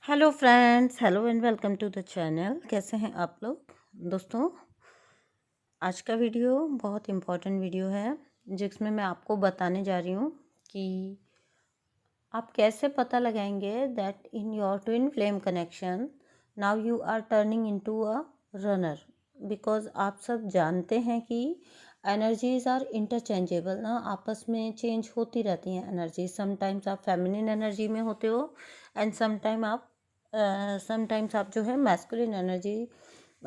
Hello friends, hello and welcome to the channel. कैसे हैं आप लोग दोस्तों। आज का वीडियो बहुत इम्पोर्टेंट वीडियो है जिसमें मैं आपको बताने जा रही हूँ कि आप कैसे पता लगाएंगे that in your twin flame connection now you are turning into a runner. Because आप सब जानते हैं कि एनर्जीज आर इंटरचेंजेबल ना, आपस में चेंज होती रहती हैं एनर्जी। समटाइम्स आप फेमिनिन एनर्जी में होते हो एंड समटाइम्स आप जो है मैस्कुलिन एनर्जी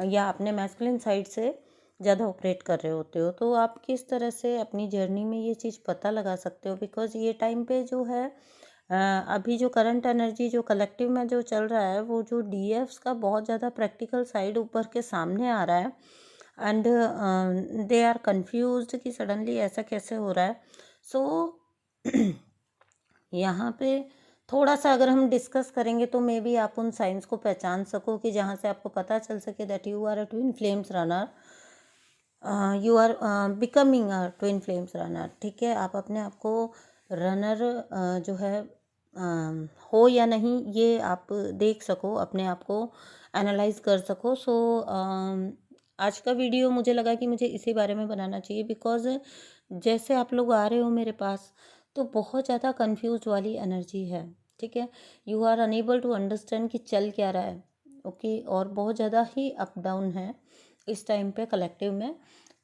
या अपने मैस्कुलिन साइड से ज़्यादा ऑपरेट कर रहे होते हो। तो आप किस तरह से अपनी जर्नी में ये चीज़ पता लगा सकते हो, बिकॉज ये टाइम पे जो है अभी जो करंट एनर्जी जो कलेक्टिव में जो चल रहा है वो जो डीएफ्स का बहुत ज़्यादा प्रैक्टिकल साइड ऊपर के सामने आ रहा है एंड दे आर कंफ्यूज्ड कि सडनली ऐसा कैसे हो रहा है। सो यहाँ पे थोड़ा सा अगर हम डिस्कस करेंगे तो मे बी आप उन साइंस को पहचान सको कि जहाँ से आपको पता चल सके that you are a twin flames runner, you are becoming a twin flames runner. ठीक है, आप अपने आप को रनर जो है हो या नहीं ये आप देख सको, अपने आप को एनालाइज कर सको। सो आज का वीडियो मुझे लगा कि मुझे इसी बारे में बनाना चाहिए बिकॉज जैसे आप लोग आ रहे हो मेरे पास तो बहुत ज़्यादा कंफ्यूज वाली एनर्जी है। ठीक है, you are unable to understand कि चल क्या रहा है। ओके, और बहुत ज़्यादा ही अप डाउन है इस टाइम पे कलेक्टिव में।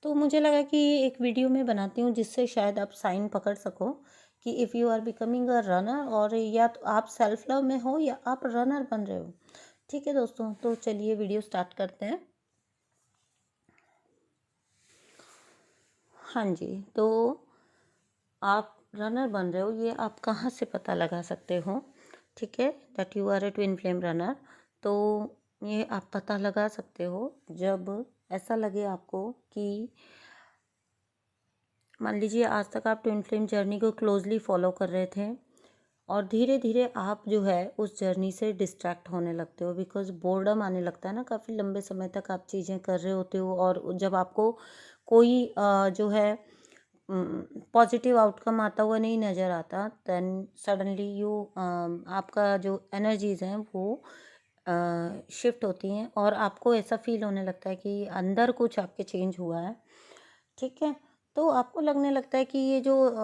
तो मुझे लगा कि एक वीडियो में बनाती हूँ जिससे शायद आप साइन पकड़ सको कि if you are becoming a runner, और या तो आप सेल्फ लव में हो या आप रनर बन रहे हो। ठीक है दोस्तों, तो चलिए वीडियो स्टार्ट करते हैं। हाँ जी, तो आप रनर बन रहे हो ये आप कहाँ से पता लगा सकते हो। ठीक है, that you are a twin flame runner. तो ये आप पता लगा सकते हो जब ऐसा लगे आपको कि मान लीजिए आज तक आप ट्विन फ्लेम जर्नी को क्लोजली फॉलो कर रहे थे और धीरे धीरे आप जो है उस जर्नी से डिस्ट्रैक्ट होने लगते हो बिकॉज बोर्डम आने लगता है ना। काफ़ी लंबे समय तक आप चीज़ें कर रहे होते हो और जब आपको कोई जो है पॉजिटिव आउटकम आता हुआ नहीं नज़र आता, देन सडनली यू आपका जो एनर्जीज हैं वो शिफ्ट होती हैं और आपको ऐसा फील होने लगता है कि अंदर कुछ आपके चेंज हुआ है। ठीक है, तो आपको लगने लगता है कि ये जो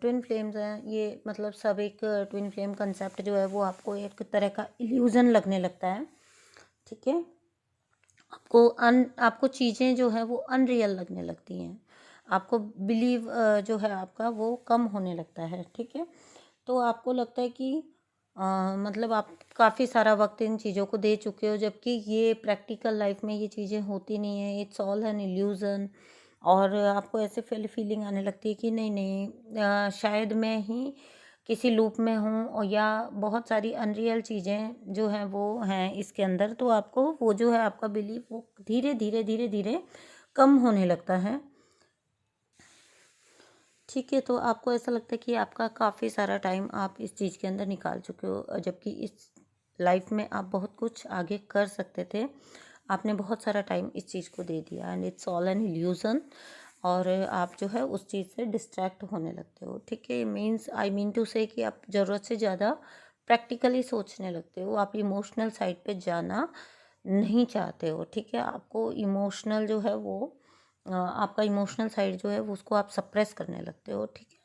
ट्विन फ्लेम्स हैं ये मतलब सब एक ट्विन फ्लेम कंसेप्ट जो है वो आपको एक तरह का इल्यूज़न लगने लगता है। ठीक है, आपको चीज़ें जो है वो अनरियल लगने लगती हैं, आपको बिलीव जो है आपका वो कम होने लगता है। ठीक है, तो आपको लगता है कि मतलब आप काफ़ी सारा वक्त इन चीज़ों को दे चुके हो जबकि ये प्रैक्टिकल लाइफ में ये चीज़ें होती नहीं है, इट्स ऑल एन इल्यूज़न। और आपको ऐसे फीलिंग आने लगती है कि नहीं नहीं शायद मैं ही किसी लूप में हूँ और या बहुत सारी अनरियल चीज़ें जो हैं वो हैं इसके अंदर। तो आपको वो जो है आपका बिलीव वो धीरे धीरे धीरे धीरे कम होने लगता है। ठीक है, तो आपको ऐसा लगता है कि आपका काफ़ी सारा टाइम आप इस चीज़ के अंदर निकाल चुके हो जबकि इस लाइफ में आप बहुत कुछ आगे कर सकते थे। आपने बहुत सारा टाइम इस चीज़ को दे दिया and it's all an illusion और आप जो है उस चीज़ से डिस्ट्रैक्ट होने लगते हो। ठीक है, मीन्स आई मीन टू से कि आप ज़रूरत से ज़्यादा प्रैक्टिकली सोचने लगते हो, आप इमोशनल साइड पे जाना नहीं चाहते हो। ठीक है, आपको इमोशनल जो है वो आपका इमोशनल साइड जो है वो उसको आप सप्रेस करने लगते हो। ठीक है,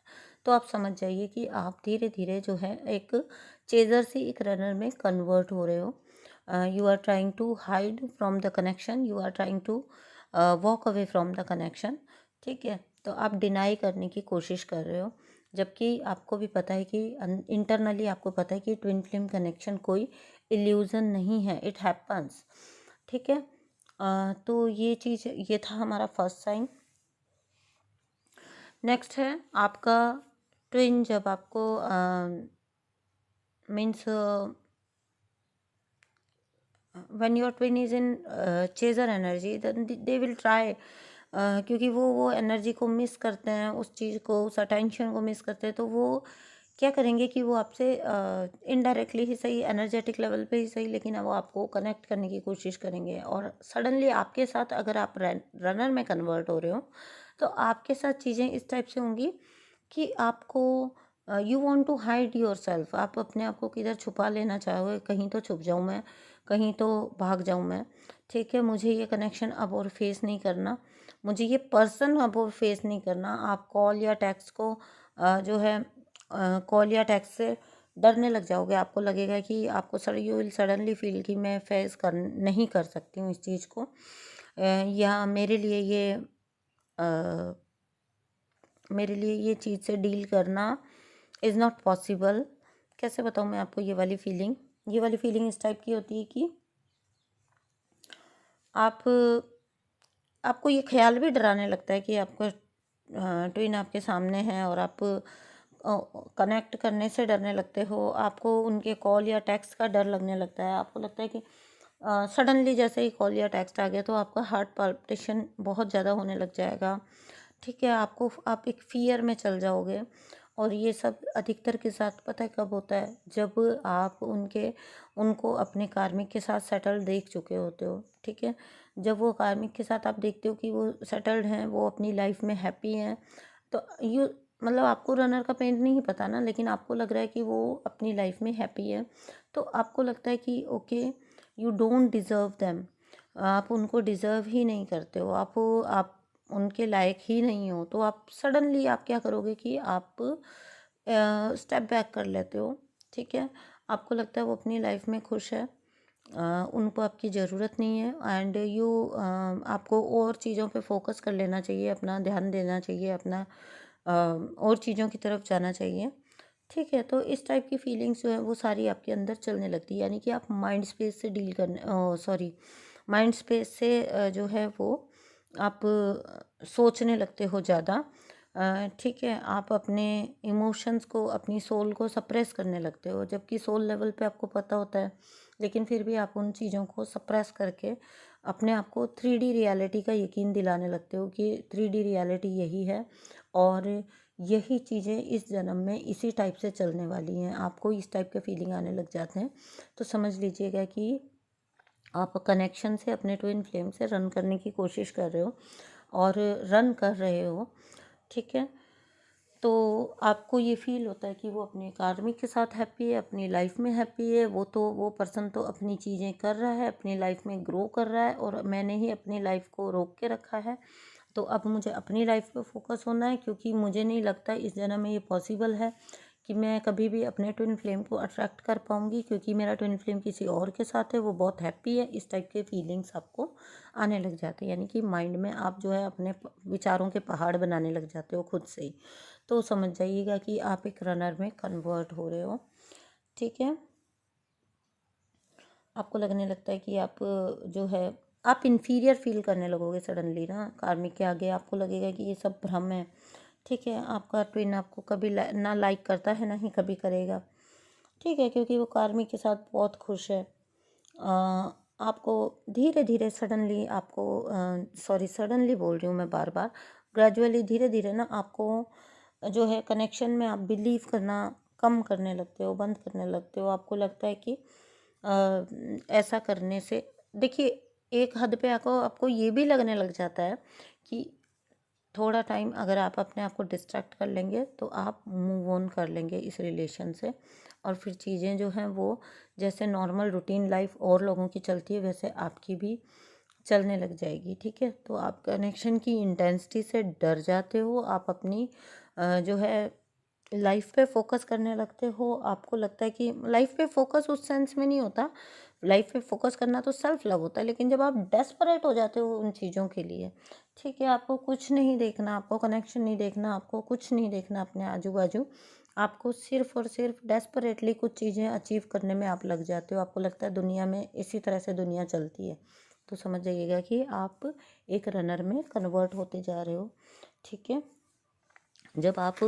तो आप समझ जाइए कि आप धीरे धीरे जो है एक चेजर से एक रनर में कन्वर्ट हो रहे हो। You are trying to hide from the connection, you are trying to walk away from the connection. ठीक है, तो आप डिनाई करने की कोशिश कर रहे हो जबकि आपको भी पता है कि इंटरनली आपको पता है कि ट्विन फ्लेम कनेक्शन कोई इल्यूज़न नहीं है, इट हैपन्स। ठीक है, तो ये चीज़ ये था हमारा फर्स्ट साइन। नेक्स्ट है आपका ट्विन जब आपको means when your twin is in chaser energy then they will try, क्योंकि वो एनर्जी को मिस करते हैं, उस चीज़ को उस अटेंशन को मिस करते हैं। तो वो क्या करेंगे कि वो आपसे इनडायरेक्टली ही सही, एनर्जेटिक लेवल पे ही सही, लेकिन वो आपको कनेक्ट करने की कोशिश करेंगे। और सडनली आपके साथ अगर आप रनर में कन्वर्ट हो रहे हो तो आपके साथ चीज़ें इस टाइप से होंगी कि आपको you want to hide yourself, आप अपने आप को किधर छुपा लेना चाहोगे, कहीं तो छुप जाऊँ मैं, कहीं तो भाग जाऊँ मैं, ठीक है। मुझे ये कनेक्शन अब और फेस नहीं करना, मुझे ये पर्सन अब और फेस नहीं करना। आप कॉल या टेक्स्ट को जो है कॉल या टेक्स्ट से डरने लग जाओगे, आपको लगेगा कि आपको यू विल सडनली फील कि मैं फेस कर नहीं कर सकती हूँ इस चीज़ को, या अ, मेरे लिए ये चीज़ से डील करना इज़ नॉट पॉसिबल। कैसे बताऊँ मैं आपको ये वाली फीलिंग इस टाइप की होती है कि आप आपको ये ख्याल भी डराने लगता है कि आपका ट्विन आपके सामने है और आप कनेक्ट करने से डरने लगते हो, आपको उनके कॉल या टेक्स्ट का डर लगने लगता है, आपको लगता है कि सडनली जैसे ही कॉल या टेक्स्ट आ गया तो आपका हार्ट पल्पिटेशन बहुत ज़्यादा होने लग जाएगा, ठीक है। आप एक फ़ियर में चल जाओगे। और ये सब अधिकतर के साथ पता है कब होता है, जब आप उनको अपने कार्मिक के साथ सेटल देख चुके होते हो, ठीक है। जब वो कार्मिक के साथ आप देखते हो कि वो सेटल्ड हैं, वो अपनी लाइफ में हैप्पी हैं, तो यू मतलब आपको रनर का पेन नहीं पता ना, लेकिन आपको लग रहा है कि वो अपनी लाइफ में हैप्पी है, तो आपको लगता है कि okay, you don't deserve them, आप उनको डिज़र्व ही नहीं करते हो, आप उनके लायक ही नहीं हो, तो आप सडनली आप क्या करोगे कि आप स्टेप बैक कर लेते हो, ठीक है। आपको लगता है वो अपनी लाइफ में खुश है, उनको आपकी ज़रूरत नहीं है, एंड आपको और चीज़ों पे फोकस कर लेना चाहिए, अपना ध्यान देना चाहिए, अपना और चीज़ों की तरफ जाना चाहिए, ठीक है। तो इस टाइप की फीलिंग्स जो है वो सारी आपके अंदर चलने लगती है, यानी कि आप माइंड स्पेस से डील करने माइंड स्पेस से जो है वो आप सोचने लगते हो ज़्यादा, ठीक है। आप अपने इमोशंस को, अपनी सोल को सप्रेस करने लगते हो, जबकि सोल लेवल पे आपको पता होता है, लेकिन फिर भी आप उन चीज़ों को सप्रेस करके अपने आप को 3D रियलिटी का यकीन दिलाने लगते हो कि 3D रियलिटी यही है और यही चीज़ें इस जन्म में इसी टाइप से चलने वाली हैं। आपको इस टाइप के फीलिंग आने लग जाते हैं, तो समझ लीजिएगा कि आप कनेक्शन से अपने ट्विन फ्लेम से रन करने की कोशिश कर रहे हो और रन कर रहे हो, ठीक है। तो आपको ये फील होता है कि वो अपने कार्मिक के साथ हैप्पी है, अपनी लाइफ में हैप्पी है, वो पर्सन तो अपनी चीज़ें कर रहा है, अपनी लाइफ में ग्रो कर रहा है और मैंने ही अपनी लाइफ को रोक के रखा है। तो अब मुझे अपनी लाइफ पे फोकस होना है, क्योंकि मुझे नहीं लगता इस जन्म में ये पॉसिबल है कि मैं कभी भी अपने ट्विन फ्लेम को अट्रैक्ट कर पाऊँगी, क्योंकि मेरा ट्विन फ्लेम किसी और के साथ है, वो बहुत हैप्पी है। इस टाइप के फीलिंग्स आपको आने लग जाते हैं, यानी कि माइंड में आप जो है अपने विचारों के पहाड़ बनाने लग जाते हो खुद से ही। तो समझ जाइएगा कि आप एक रनर में कन्वर्ट हो रहे हो, ठीक है। आपको लगने लगता है कि आप जो है आप इन्फीरियर फील करने लगोगे सडनली ना, कार्मिक के आगे आपको लगेगा कि ये सब भ्रम है, ठीक है। आपका ट्विन आपको कभी ना लाइक करता है, ना ही कभी करेगा, ठीक है, क्योंकि वो कार्मिक के साथ बहुत खुश है। आपको धीरे धीरे सडनली आपको सडनली बोल रही हूँ मैं बार बार, ग्रेजुअली धीरे धीरे ना आपको जो है कनेक्शन में आप बिलीव करना कम करने लगते हो, बंद करने लगते हो। आपको लगता है कि ऐसा करने से देखिए, एक हद पे आपको आपको ये भी लगने लग जाता है कि थोड़ा टाइम अगर आप अपने आप को डिस्ट्रैक्ट कर लेंगे तो आप मूव ऑन कर लेंगे इस रिलेशन से, और फिर चीज़ें जो हैं वो जैसे नॉर्मल रूटीन लाइफ और लोगों की चलती है वैसे आपकी भी चलने लग जाएगी, ठीक है। तो आप कनेक्शन की इंटेंसिटी से डर जाते हो, आप अपनी जो है लाइफ पे फोकस करने लगते हो। आपको लगता है कि लाइफ पे फोकस उस सेंस में नहीं होता, लाइफ पे फोकस करना तो सेल्फ लव होता है, लेकिन जब आप डेस्परेट हो जाते हो उन चीज़ों के लिए, ठीक है, आपको कुछ नहीं देखना, आपको कनेक्शन नहीं देखना, आपको कुछ नहीं देखना अपने आजू बाजू, आपको सिर्फ और सिर्फ डेस्परेटली कुछ चीज़ें अचीव करने में आप लग जाते हो। आपको लगता है दुनिया में इसी तरह से दुनिया चलती है, तो समझ जाइएगा कि आप एक रनर में कन्वर्ट होते जा रहे हो, ठीक है। जब आप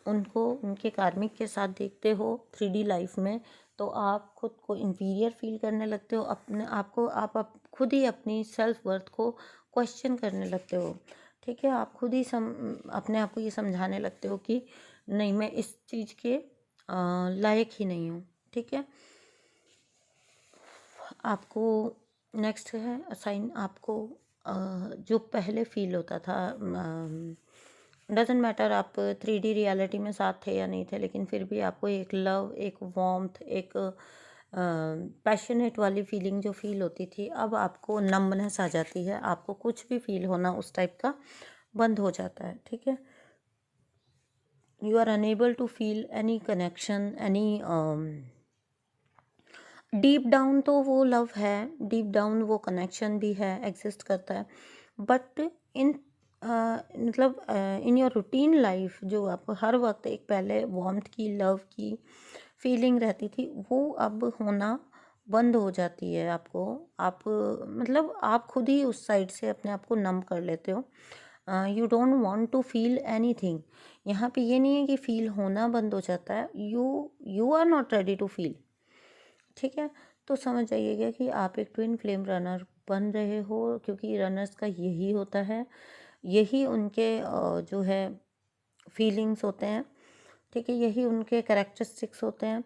उनको उनके कार्मिक के साथ देखते हो 3D लाइफ में, तो आप खुद को इंफीरियर फील करने लगते हो, अपने आप को आप खुद ही अपनी सेल्फ वर्थ को क्वेश्चन करने लगते हो, ठीक है। आप खुद ही अपने आप को ये समझाने लगते हो कि नहीं, मैं इस चीज़ के लायक ही नहीं हूँ, ठीक है। आपको नेक्स्ट है असाइन, आपको जो पहले फील होता था डजेंट मैटर आप 3D रियलिटी में साथ थे या नहीं थे, लेकिन फिर भी आपको एक लव, एक वार्मथ, एक पैशनेट वाली फीलिंग जो फील होती थी, अब आपको नंबनेस आ जाती है, आपको कुछ भी फील होना उस टाइप का बंद हो जाता है। ठीक है, you are unable to feel any connection, any deep down तो वो लव है, डीप डाउन वो कनेक्शन भी है, एग्जिस्ट करता है, बट इन मतलब इन योर रूटीन लाइफ जो आपको हर वक्त एक पहले वार्मथ की, लव की फीलिंग रहती थी, वो अब होना बंद हो जाती है। आपको आप मतलब आप खुद ही उस साइड से अपने आप को नम कर लेते हो। You don't want to feel anything. यहाँ पे ये नहीं है कि फील होना बंद हो जाता है, you are not ready to feel. ठीक है, तो समझ जाइएगा कि आप एक ट्विन फ्लेम रनर बन रहे हो, क्योंकि रनर्स का यही होता है, यही उनके जो है फीलिंग्स होते हैं। ठीक है, यही उनके कैरेक्टरिस्टिक्स होते हैं।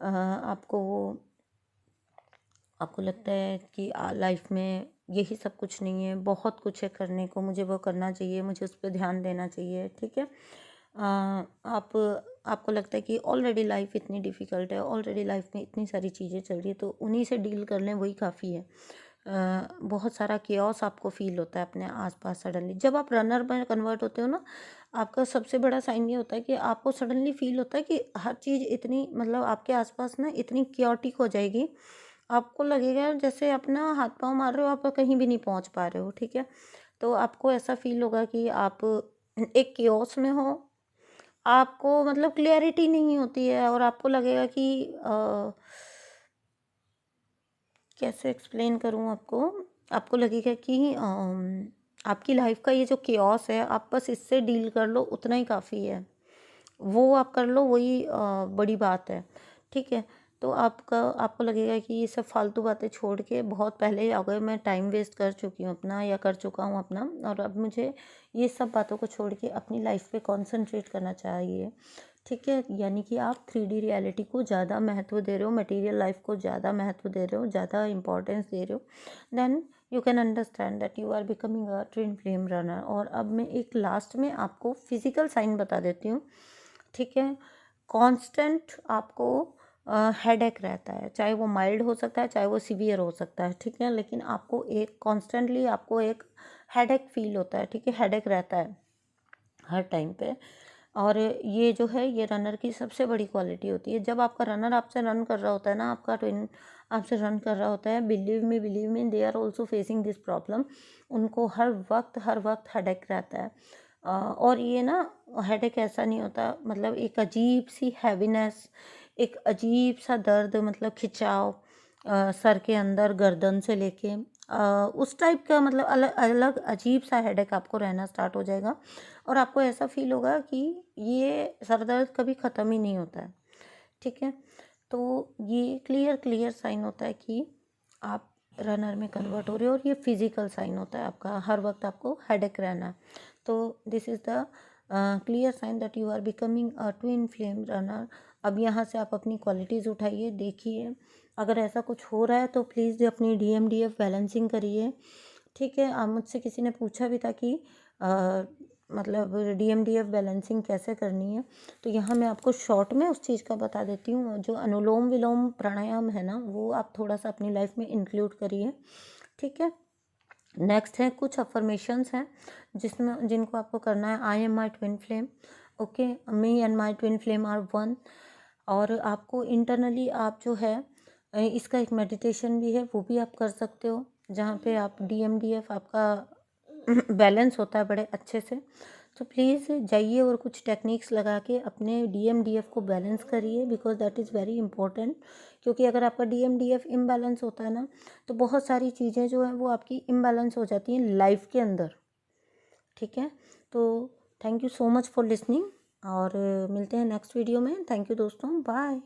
आपको आपको लगता है कि लाइफ में यही सब कुछ नहीं है, बहुत कुछ है करने को, मुझे वो करना चाहिए, मुझे उस पर ध्यान देना चाहिए। ठीक है, आपको लगता है कि ऑलरेडी लाइफ इतनी डिफ़िकल्ट है, ऑलरेडी लाइफ में इतनी सारी चीज़ें चल रही है, तो उन्हीं से डील कर लें, वही काफ़ी है। बहुत सारा केओस आपको फील होता है अपने आसपास सडनली। जब आप रनर में कन्वर्ट होते हो ना, आपका सबसे बड़ा साइन ये होता है कि आपको सडनली फील होता है कि हर चीज़ इतनी मतलब आपके आसपास ना इतनी क्योटिक हो जाएगी, आपको लगेगा जैसे अपना हाथ पाँव मार रहे हो, आप कहीं भी नहीं पहुंच पा रहे हो। ठीक है, तो आपको ऐसा फील होगा कि आप एक केओस में हो, आपको मतलब क्लियरिटी नहीं होती है, और आपको लगेगा कि कैसे एक्सप्लेन करूँ आपको, आपको लगेगा कि आपकी लाइफ का ये जो केओस है, आप बस इससे डील कर लो, उतना ही काफ़ी है, वो आप कर लो, वही बड़ी बात है। ठीक है, तो आपको लगेगा कि ये सब फालतू बातें छोड़ के बहुत पहले ही अगर मैं टाइम वेस्ट कर चुकी हूँ अपना, या कर चुका हूँ अपना, और अब मुझे ये सब बातों को छोड़ के अपनी लाइफ पे कंसंट्रेट करना चाहिए। ठीक है, यानी कि आप 3D रियलिटी को ज़्यादा महत्व दे रहे हो, मटेरियल लाइफ को ज़्यादा महत्व दे रहे हो, ज़्यादा इंपॉर्टेंस दे रहे हो, then you can understand that you are becoming a twin flame runner. और अब मैं एक लास्ट में आपको फिजिकल साइन बता देती हूँ। ठीक है, कांस्टेंट आपको हेडेक रहता है, चाहे वो माइल्ड हो सकता है, चाहे वो सीवियर हो सकता है। ठीक है, लेकिन आपको एक कॉन्स्टेंटली आपको एक हेडेक फील होता है। ठीक है, हेडेक रहता है हर टाइम पे, और ये जो है ये रनर की सबसे बड़ी क्वालिटी होती है। जब आपका रनर आपसे रन कर रहा होता है ना, आपका ट्विन आपसे रन कर रहा होता है, believe me they are also facing this problem. उनको हर वक्त हेडेक रहता है। और ये ना हेडेक ऐसा नहीं होता, मतलब एक अजीब सी हैवीनेस, एक अजीब सा दर्द, मतलब खिंचाव सर के अंदर गर्दन से लेके उस टाइप का, मतलब अलग अलग अजीब सा हेडेक आपको रहना स्टार्ट हो जाएगा, और आपको ऐसा फील होगा कि ये सर दर्द कभी ख़त्म ही नहीं होता है। ठीक है, तो ये क्लियर साइन होता है कि आप रनर में कन्वर्ट हो रहे हो, और ये फिजिकल साइन होता है आपका हर वक्त आपको हेडेक रहना। तो this is the clear sign that you are becoming a twin flame runner. अब यहाँ से आप अपनी क्वालिटीज़ उठाइए, देखिए अगर ऐसा कुछ हो रहा है तो प्लीज़ अपनी DMDF बैलेंसिंग करिए। ठीक है, मुझसे किसी ने पूछा भी था कि मतलब DMDF बैलेंसिंग कैसे करनी है, तो यहाँ मैं आपको शॉर्ट में उस चीज़ का बता देती हूँ। जो अनुलोम विलोम प्राणायाम है ना, वो आप थोड़ा सा अपनी लाइफ में इंक्लूड करिए। ठीक है, नेक्स्ट है कुछ अफर्मेशंस हैं जिनको आपको करना है। I am my twin flame, okay, me and my twin flame are one. और आपको इंटरनली आप जो है इसका एक मेडिटेशन भी है, वो भी आप कर सकते हो, जहाँ पे आप DMDF आपका बैलेंस होता है बड़े अच्छे से। तो प्लीज़ जाइए और कुछ टेक्निक्स लगा के अपने DMDF को बैलेंस करिए, because that is very important. क्योंकि अगर आपका DMDF इम्बैलेंस होता है ना, तो बहुत सारी चीज़ें जो हैं वो आपकी इम्बैलेंस हो जाती हैं लाइफ के अंदर। ठीक है, तो thank you so much for listening, और मिलते हैं नेक्स्ट वीडियो में। थैंक यू दोस्तों, बाय।